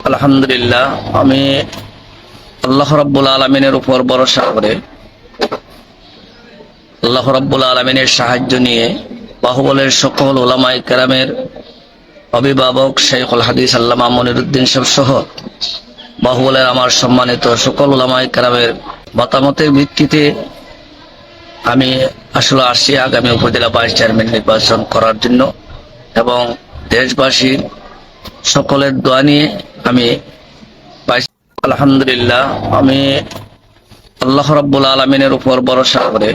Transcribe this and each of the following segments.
আলহামদুলিল্লাহ, আমি আল্লাহ রাব্বুল আলামিনের উপর ভরসা করে আল্লাহ রাব্বুল আলামিনের সাহায্য নিয়ে বাহুবলের সকল উলামায়ে কেরামের অভিভাবক শাইখুল হাদিস আল্লামা মনিরুদ্দিন সাহেব সহ বাহুবলের আমার সম্মানিত সকল উলামায়ে কেরামের মতামতের ভিত্তিতে আমি আসলে আসছি আগামী উপজেলা ভাইস চেয়ারম্যান নির্বাচন করার জন্য এবং দেশবাসীর সকলের দোয়া নিয়ে আমি আলহামদুলিল্লাহ, আমি আল্লাহ রাব্বুল আলামিনের উপর ভরসা করে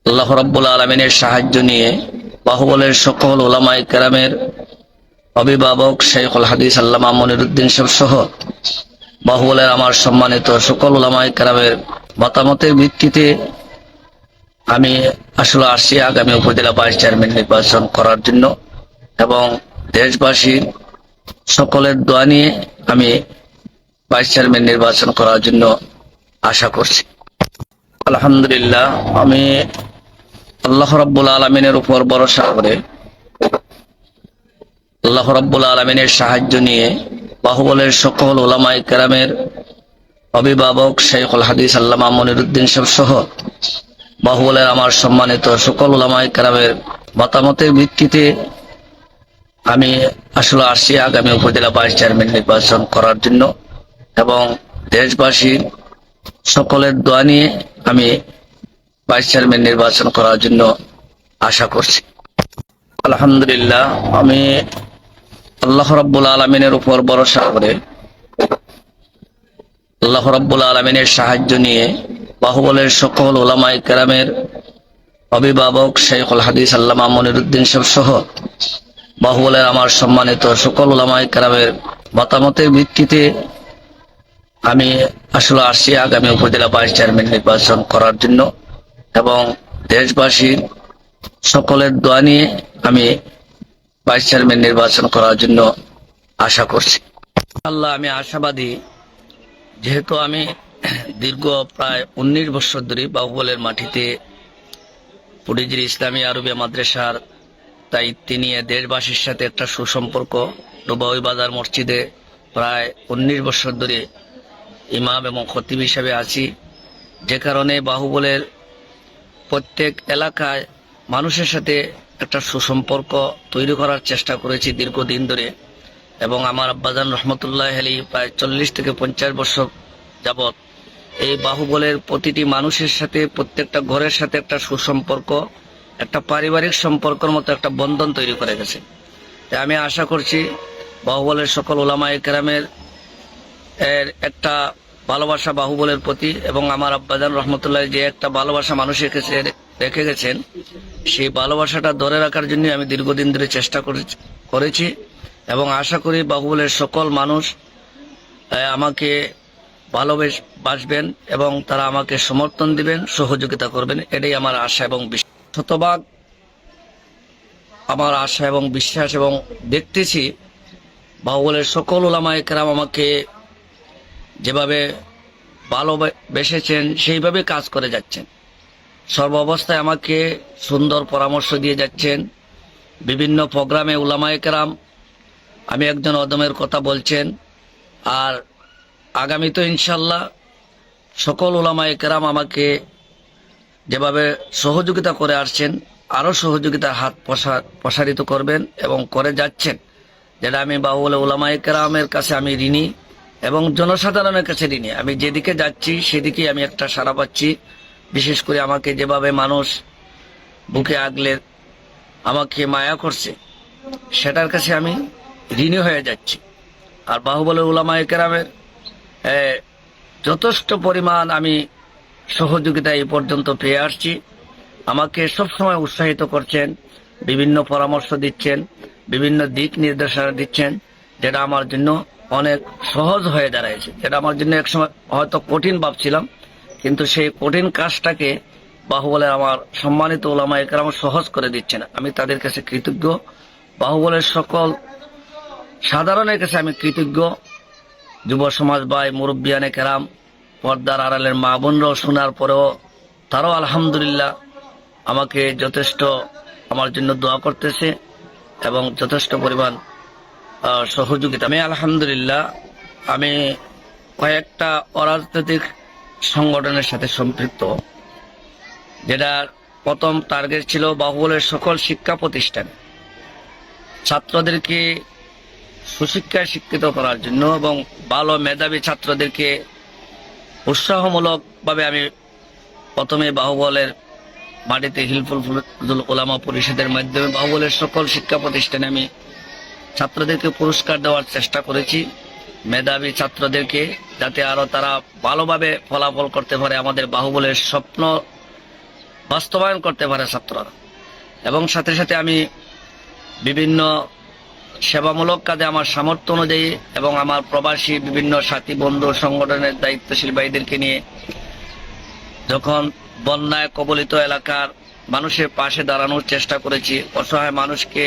আল্লাহ রাব্বুল আলামিনের সাহায্য নিয়ে বাহুবলের সকল উলামায়ে কেরামের অভিভাবক শাইখুল হাদিস আল্লামা মনিরুদ্দিন সাহেব সহ বাহুবলের আমার সম্মানিত সকল উলামায়ে কেরামের মতামতের ভিত্তিতে আমি আসলে আসছি আগামী উপজেলা ভাইস চেয়ারম্যান নির্বাচন করার জন্য এবং দেশবাসীর সকলের দোয়া নিয়ে আমি ভাইস চেয়ারম্যান নির্বাচন করার জন্য আশা করছি। আলহামদুলিল্লাহ, আমি আল্লাহ রাব্বুল আলামিনের উপর ভরসা করে আল্লাহ রাব্বুল আলামিনের সাহায্য নিয়ে বাহুবলের সকল উলামায়ে কেরামের অভিভাবক শাইখুল হাদিস আল্লামা মনিরুদ্দিন সাহেব সহ বাহুবলের আমার সম্মানিত সকল উলামায়ে কেরামের মতামতের ভিত্তিতে আমি আসলে আসছি আগামী উপজেলা ভাইস চেয়ারম্যান নির্বাচন করার জন্য এবং দেশবাসীর সকলের দোয়া নিয়ে আমি ভাইস চেয়ারম্যান নির্বাচন করার জন্য আশা করছি। আলহামদুলিল্লাহ, আমি আল্লাহ রাব্বুল আলামিনের উপর ভরসা করে আল্লাহ রাব্বুল আলামিনের সাহায্য নিয়ে বাহুবলের সকল উলামায়ে কেরামের অভিভাবক শাইখুল হাদিস আল্লামা মনিরুদ্দিন সাহেব সহ বাহুবলের আমার সম্মানিত সকল উলামায়ে কেরামের মতামতের ভিত্তিতে আমি আসলে আসছি আগামী উপজেলা ভাইস চেয়ারম্যান নির্বাচন করার জন্য এবং দেশবাসীর সকলের দোয়া নিয়ে আমি ভাইস চেয়ারম্যান নির্বাচন করার জন্য আশা করছি। আল্লাহ, আমি আশাবাদী, যেহেতু আমি দীর্ঘ প্রায় 19 বছর ধরে বাহুবলের মাটিতে পুডিজির ইসলামী আরবিয়া মাদ্রাসার দায়িত্ব নিয়ে দেশবাসীর সাথে একটা সুসম্পর্ক, ডুবাউই বাজার মসজিদে প্রায় 19 বছর ধরে ইমাম এবং খতিব হিসাবে আছি, যে কারণে বাহুবলের প্রত্যেক এলাকায় মানুষের সাথে একটা সুসম্পর্ক তৈরি করার চেষ্টা করেছি দীর্ঘদিন ধরে এবং আমার আব্বাজান রহমতুল্লাহ আলাইহি প্রায় 40 থেকে 50 বছর যাবৎ এই বাহুবলের প্রতিটি মানুষের সাথে, প্রত্যেকটা ঘরের সাথে একটা সুসম্পর্ক, একটা পারিবারিক সম্পর্কের মতো একটা বন্ধন তৈরি করে গেছে। তাই আমি আশা করছি বাহুবলের সকল উলামায়ে কেরামের একটা ভালোবাসা বাহুবলের প্রতি এবং আমার আব্বাজান রহমতুল্লাহ যে একটা ভালোবাসা মানুষের কাছে রেখে গেছেন, সেই ভালোবাসাটা ধরে রাখার জন্য আমি দীর্ঘদিন ধরে চেষ্টা করেছি এবং আশা করি বাহুবলের সকল মানুষ আমাকে ভালোবাসবেন এবং তারা আমাকে সমর্থন দিবেন, সহযোগিতা করবেন, এটাই আমার আশা এবং বিশ্বাস। শতভাগ আমার আশা এবং বিশ্বাস এবং দেখতেছি বাহুবলের সকল উলামায়ে কেরাম আমাকে যেভাবে ভালোবেসেছেন সেইভাবে কাজ করে যাচ্ছেন। সর্ব অবস্থায় আমাকে সুন্দর পরামর্শ দিয়ে যাচ্ছেন। বিভিন্ন প্রোগ্রামে উলামায়ে কেরাম আমি একজন অদমের কথা বলছেন। আর আগামী তো ইনশাল্লাহ সকল উলামায়ে কেরাম আমাকে যেভাবে সহযোগিতা করে আসছেন আরও সহযোগিতার হাত প্রসারিত করবেন এবং করে যাচ্ছেন, যেটা আমি বাহুবলে উলামায়ে কেরামের কাছে আমি ঋণী এবং জনসাধারণের কাছে ঋণী। আমি যেদিকে যাচ্ছি সেদিকেই আমি একটা সাড়া পাচ্ছি। বিশেষ করে আমাকে যেভাবে মানুষ বুকে আগলে আমাকে মায়া করছে, সেটার কাছে আমি ঋণী হয়ে যাচ্ছি। আর বাহুবলে উলামায়ে কেরামের যথেষ্ট পরিমাণ আমি সহযোগিতা এই পর্যন্ত পেয়ে আসছি। আমাকে সবসময় উৎসাহিত করছেন, বিভিন্ন পরামর্শ দিচ্ছেন, বিভিন্ন দিক নির্দেশনা দিচ্ছেন, যেটা আমার জন্য অনেক সহজ হয়ে দাঁড়াইছে। যেটা আমার জন্য একসময় হয়তো কঠিন ভাবছিলাম, কিন্তু সেই কঠিন কাজটাকে বাহুবলের আমার সম্মানিত উলামায়ে কেরাম সহজ করে দিচ্ছেন। আমি তাদের কাছে কৃতজ্ঞ। বাহুবলের সকল সাধারণের কাছে আমি কৃতজ্ঞ। যুব সমাজ ভাই, মুরব্বিয়ানে কেরাম, পর্দার আড়ালের মা বোনরাও শোনার পরেও তারাও আলহামদুলিল্লাহ আমাকে যথেষ্ট আমার জন্য দোয়া করতেছে এবং যথেষ্ট পরিমাণ সহযোগিতা। আমি আলহামদুলিল্লাহ আমি কয়েকটা অরাজনৈতিক সংগঠনের সাথে সম্পৃক্ত, যেটার প্রথম টার্গেট ছিল বাহুবলের সকল শিক্ষা প্রতিষ্ঠান ছাত্রদেরকে সুশিক্ষায় শিক্ষিত করার জন্য এবং ভালো মেধাবী ছাত্রদেরকে উৎসাহমূলকভাবে আমি প্রথমে বাহুবলের মাটিতে হিলফুল ফুল ওলামা পরিষদের মাধ্যমে বাহুবলের সকল শিক্ষা প্রতিষ্ঠানে আমি ছাত্রদেরকে পুরস্কার দেওয়ার চেষ্টা করেছি, মেধাবী ছাত্রদেরকে, যাতে আরো তারা ভালোভাবে ফলাফল করতে পারে, আমাদের বাহুবলের স্বপ্ন বাস্তবায়ন করতে পারে ছাত্ররা। এবং সাথে সাথে আমি বিভিন্ন সেবামূলক কাজে আমার সামর্থ্য অনুযায়ী এবং আমার প্রবাসী বিভিন্ন সাথী বন্ধু সংগঠনের দায়িত্বশীল ভাইদেরকে নিয়ে যখন বন্যায় কবলিত এলাকার মানুষের পাশে দাঁড়ানোর চেষ্টা করেছি, অসহায় মানুষকে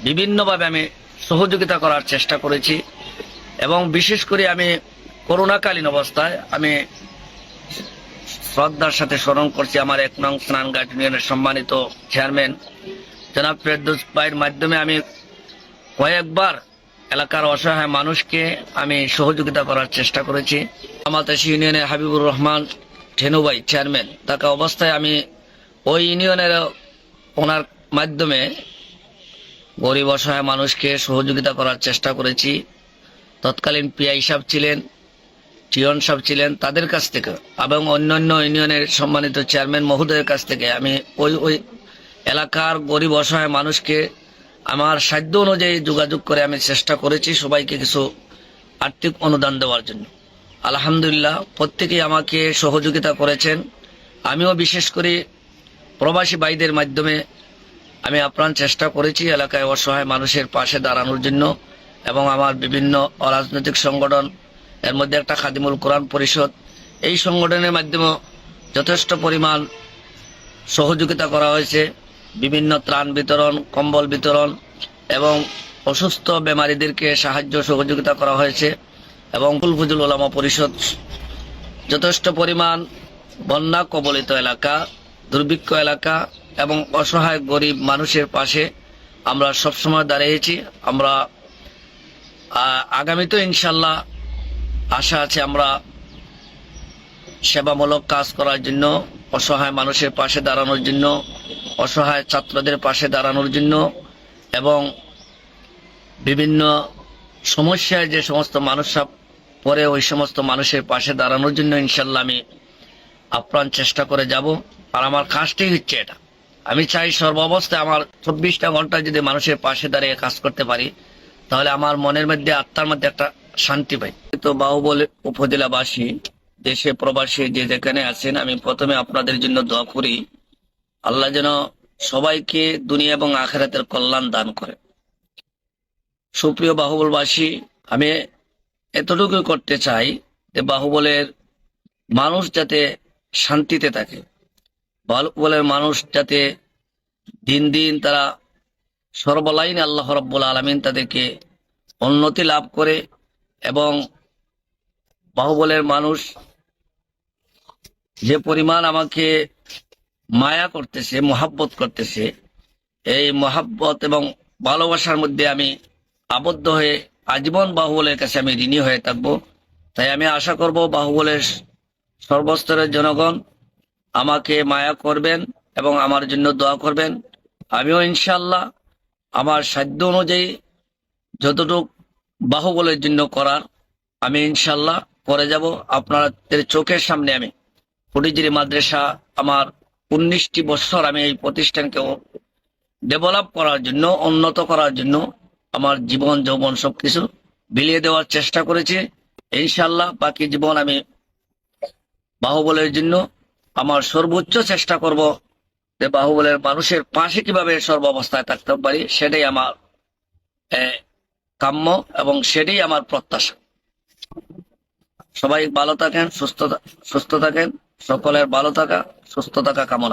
বিভিন্নভাবে আমি সহযোগিতা করার চেষ্টা করেছি। এবং বিশেষ করে আমি করোনাকালীন অবস্থায় আমি শ্রদ্ধার সাথে স্মরণ করছি আমার 1 নং স্নানঘাট ইউনিয়নের সম্মানিত চেয়ারম্যান জনাব ফেরদৌস ভাইয়ের মাধ্যমে আমি কয়েকবার এলাকার অসহায় মানুষকে আমি সহযোগিতা করার চেষ্টা করেছি। আমাতাশি ইউনিয়নের হাবিবুর রহমান ঠেনু ভাই চেয়ারম্যান থাকা অবস্থায় আমি ওই ইউনিয়নের ওনার মাধ্যমে গরিব অসহায় মানুষকে সহযোগিতা করার চেষ্টা করেছি। তৎকালীন পিআই সাহেব ছিলেন, টিয়ন সাহেব ছিলেন, তাদের কাছ থেকে এবং অন্যান্য ইউনিয়নের সম্মানিত চেয়ারম্যান মহোদয়ের কাছ থেকে আমি ওই এলাকার গরিব অসহায় মানুষকে আমার সাধ্য অনুযায়ী যোগাযোগ করে আমি চেষ্টা করেছি সবাইকে কিছু আর্থিক অনুদান দেওয়ার জন্য। আলহামদুলিল্লাহ প্রত্যেকেই আমাকে সহযোগিতা করেছেন। আমিও বিশেষ করে প্রবাসী ভাইদের মাধ্যমে আমি আপ্রাণ চেষ্টা করেছি এলাকায় অসহায় মানুষের পাশে দাঁড়ানোর জন্য। এবং আমার বিভিন্ন অরাজনৈতিক সংগঠন, এর মধ্যে একটা খাদিমুল কোরআন পরিষদ, এই সংগঠনের মাধ্যমে যথেষ্ট পরিমাণ সহযোগিতা করা হয়েছে। বিভিন্ন ত্রাণ বিতরণ, কম্বল বিতরণ এবং অসুস্থ বেমারীদেরকে সাহায্য সহযোগিতা করা হয়েছে। এবং ফুল ওলামা পরিষদ যথেষ্ট পরিমাণ বন্যা কবলিত এলাকা, দুর্ভিক্ষ এলাকা এবং অসহায় গরিব মানুষের পাশে আমরা সবসময় দাঁড়িয়েছি। আমরা আগামীতেও ইনশাল্লাহ আশা আছে আমরা সেবামূলক কাজ করার জন্য, অসহায় মানুষের পাশে দাঁড়ানোর জন্য, অসহায় ছাত্রদের পাশে দাঁড়ানোর জন্য এবং বিভিন্ন সমস্যায় যে সমস্ত মানুষরা পরে ওই সমস্ত মানুষের পাশে দাঁড়ানোর জন্য ইনশাল্লাহ আমি আপ্রাণ চেষ্টা করে যাব। আর আমার কাজটাই হচ্ছে এটা। আমি চাই সর্বাবস্থায় আমার 24টা ঘন্টা যদি মানুষের পাশে দাঁড়িয়ে কাজ করতে পারি, তাহলে আমার মনের মধ্যে, আত্মার মধ্যে একটা শান্তি পাই। তো বাহুবল উপজেলাবাসী, দেশে প্রবাসী যে যেখানে আছেন, আমি প্রথমে আপনাদের জন্য দোয়া করি আল্লাহ যেন সবাইকে দুনিয়া এবং আখিরাতের কল্যাণ দান করে। সুপ্রিয় বাহুবলবাসী, আমি এতটুকু করতে চাই যে বাহুবলের মানুষ যাতে শান্তিতে থাকে, বাহুবলের মানুষ যাতে দিন দিন তারা সর্বলাইনে আল্লাহ রাব্বুল আলামিন তাদেরকে উন্নতি লাভ করে এবং বাহুবলের মানুষ যে পরিমাণ আমাকে মায়া করতেছে, মহাব্বত করতেছে, এই মহাব্বত এবং ভালোবাসার মধ্যে আমি আবদ্ধ হয়ে আজীবন বাহুবলের কাছে আমি ঋণী হয়ে থাকবো। তাই আমি আশা করব বাহুবলের সর্বস্তরের জনগণ আমাকে মায়া করবেন এবং আমার জন্য দোয়া করবেন। আমিও ইনশাল্লাহ আমার সাধ্য অনুযায়ী যতটুকু বাহুবলের জন্য করার আমি ইনশাল্লাহ করে যাব। আপনাদের চোখের সামনে আমি ফটিকজুড়ি মাদ্রাসা আমার 19টি বছর আমি এই প্রতিষ্ঠানকে ডেভেলপ করার জন্য, উন্নত করার জন্য আমার জীবন যৌবন সবকিছু বিলিয়ে দেওয়ার চেষ্টা করেছি। ইনশাল্লাহ বাকি জীবন আমি বাহুবলের জন্য আমার সর্বোচ্চ চেষ্টা করব যে বাহুবলের মানুষের পাশে কিভাবে সর্বাবস্থায় থাকতে পারি, সেটাই আমার কাম্য এবং সেটাই আমার প্রত্যাশা। সবাই ভালো থাকেন, সুস্থ থাকেন, সকলের ভালো থাকা সুস্থ থাকা কামনা।